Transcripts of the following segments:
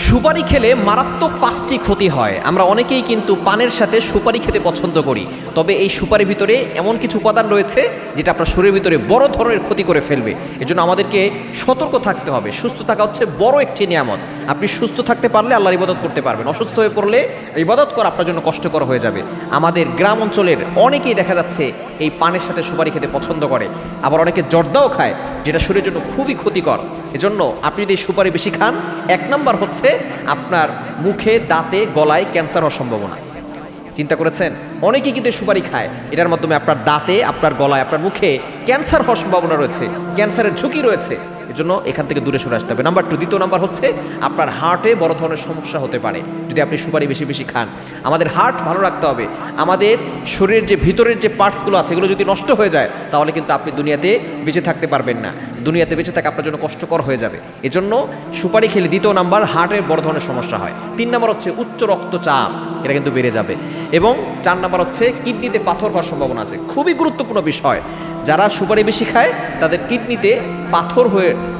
সুপারি খেলে মারাত্মক 5টি ক্ষতি হয়। আমরা অনেকেই কিন্তু পানের সাথে সুপারি খেতে পছন্দ করি, তবে এই সুপারির ভিতরে এমন কিছু উপাদান রয়েছে যেটা আপনার শরীরের ভিতরে বড় ধরনের ক্ষতি করে ফেলবে। এজন্য আমাদেরকে সতর্ক থাকতে হবে। সুস্থ থাকা হচ্ছে বড় একটি নিয়ামত। আপনি সুস্থ থাকতে পারলে আল্লাহর ইবাদত করতে পারবেন, অসুস্থ হয়ে পড়লে ইবাদত করা আপনার জন্য কষ্টকর হয়ে যাবে। আমাদের গ্রাম অঞ্চলের অনেকেই দেখা যাচ্ছে এই পানের সাথে সুপারি খেতে পছন্দ করে, আবার অনেকে জর্দাও খায়, যেটা শরীরের জন্য খুবই ক্ষতিকর। এজন্য আপনি যদি সুপারি বেশি খান, 1 নাম্বার হচ্ছে আপনার মুখে, দাঁতে, গলায় ক্যান্সার হওয়ার সম্ভাবনা। চিন্তা করেছেন? অনেকেই কিন্তু সুপারি খায়, এটার মাধ্যমে আপনার দাঁতে, আপনার গলায়, আপনার মুখে ক্যান্সার হওয়ার সম্ভাবনা রয়েছে, ক্যান্সারের ঝুঁকি রয়েছে। এজন্য এখান থেকে দূরে সরে আসতে হবে। নাম্বার 2, দ্বিতীয় নাম্বার হচ্ছে আপনার হার্টে বড় ধরনের সমস্যা হতে পারে যদি আপনি সুপারি বেশি বেশি খান। আমাদের হার্ট ভালো রাখতে হবে। আমাদের শরীরের যে ভিতরের যে পার্টসগুলো আছে এগুলো যদি নষ্ট হয়ে যায় তাহলে কিন্তু আপনি দুনিয়াতে বেঁচে থাকতে পারবেন না। দুনিয়াতে বেঁচে থাকা আপনার জন্য কষ্টকর হয়ে যাবে। এজন্য সুপারি খেলে 2 নাম্বার হার্টের বড় ধরনের সমস্যা হয়। 3 নাম্বার হচ্ছে উচ্চ রক্তচাপ, এটা কিন্তু বেড়ে যাবে। এবং 4 নাম্বার হচ্ছে কিডনিতে পাথর হওয়ার সম্ভাবনা আছে। খুবই গুরুত্বপূর্ণ বিষয়, যারা সুপারি বেশি খায় তাদের কিডনিতে পাথর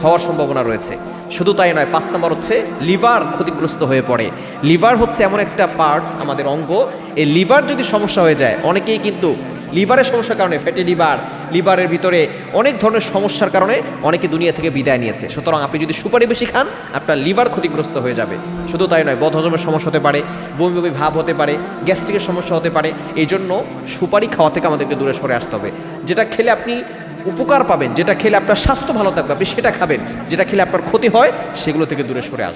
হওয়ার সম্ভাবনা রয়েছে। শুধু তাই নয়, 5 নাম্বার হচ্ছে লিভার ক্ষতিগ্রস্ত হয়ে পড়ে। লিভার হচ্ছে এমন একটা পার্টস, আমাদের অঙ্গ, এই লিভার যদি সমস্যা হয়ে যায়, অনেকেই কিন্তু লিভারের সমস্যার কারণে, ফ্যাটি লিভার, লিভারের ভিতরে অনেক ধরনের সমস্যার কারণে অনেকে দুনিয়া থেকে বিদায় নিয়েছে। সুতরাং আপনি যদি সুপারি বেশি খান আপনার লিভার ক্ষতিগ্রস্ত হয়ে যাবে। শুধু তাই নয়, বদহজমের সমস্যা হতে পারে, বমি বমি ভাব হতে পারে, গ্যাস্ট্রিকের সমস্যা হতে পারে। এই জন্য সুপারি খাওয়া থেকে আমাদেরকে দূরে সরে আসতে হবে। যেটা খেলে আপনি উপকার পাবেন, যেটা খেলে আপনার স্বাস্থ্য ভালো থাকবে, আপনি সেটা খাবেন। যেটা খেলে আপনার ক্ষতি হয় সেগুলো থেকে দূরে সরে আসবেন।